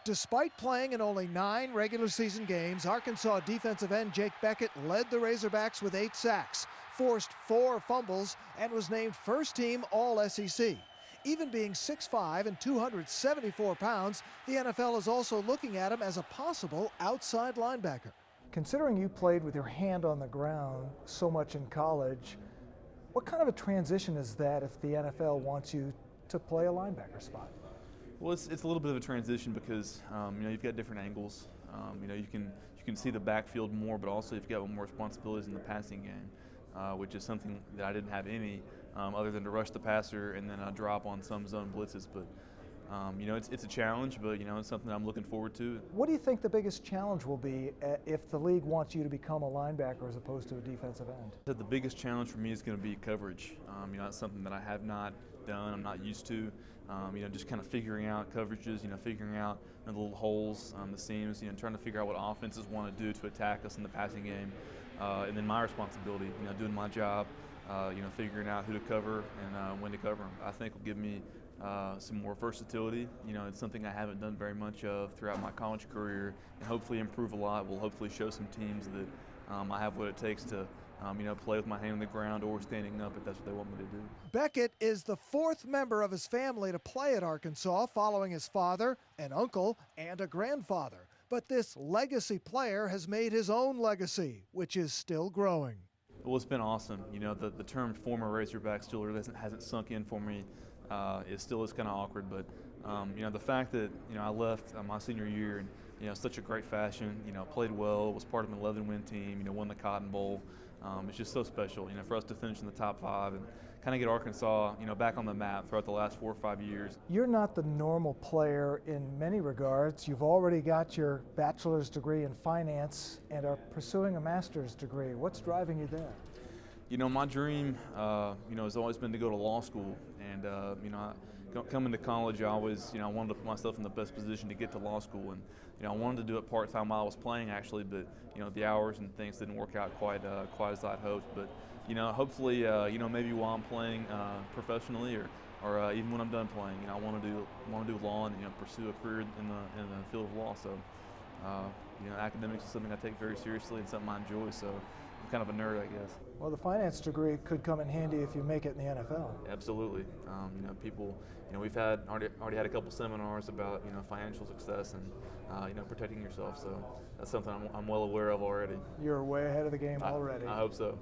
Despite playing in only 9 regular season games, Arkansas defensive end Jake Bequette led the Razorbacks with 8 sacks, forced 4 fumbles, and was named first-team All-SEC. Even being 6'5" and 274 pounds, the NFL is also looking at him as a possible outside linebacker. Considering you played with your hand on the ground so much in college, what kind of a transition is that if the NFL wants you to play a linebacker spot? Well, it's a little bit of a transition because you've got different angles. You can see the backfield more, but also you've got more responsibilities in the passing game, which is something that I didn't have any other than to rush the passer and then drop on some zone blitzes. But it's a challenge, but it's something I'm looking forward to. What do you think the biggest challenge will be if the league wants you to become a linebacker as opposed to a defensive end? The biggest challenge for me is going to be coverage. It's something that I have not done, I'm not used to. Just kind of figuring out coverages, figuring out the little holes, the seams, trying to figure out what offenses want to do to attack us in the passing game. And then my responsibility, doing my job, figuring out who to cover and when to cover them. I think will give me some more versatility. It's something I haven't done very much of throughout my college career, and hopefully improve a lot. Will hopefully show some teams that I have what it takes to play with my hand on the ground or standing up if that's what they want me to do. Bequette is the 4th member of his family to play at Arkansas, following his father, an uncle, and a grandfather. But this legacy player has made his own legacy, which is still growing. Well, it's been awesome. The term former Razorback still really hasn't sunk in for me. It still is kind of awkward, but the fact that I left my senior year in such a great fashion, played well, was part of an 11-win team, won the Cotton Bowl. It's just so special, for us to finish in the top 5 and kind of get Arkansas, back on the map throughout the last 4 or 5 years. You're not the normal player in many regards. You've already got your bachelor's degree in finance and are pursuing a master's degree. What's driving you there? My dream, has always been to go to law school, and coming to college, I always, I wanted to put myself in the best position to get to law school, and I wanted to do it part-time while I was playing, actually, but the hours and things didn't work out quite as I'd hoped. But hopefully, maybe while I'm playing professionally, or even when I'm done playing, I want to do law and pursue a career in the field of law. So, academics is something I take very seriously and something I enjoy. So. I'm kind of a nerd, I guess. Well, the finance degree could come in handy if you make it in the NFL. Absolutely. People, we've already had a couple seminars about, financial success and, protecting yourself. So that's something I'm well aware of already. You're way ahead of the game already. I hope so.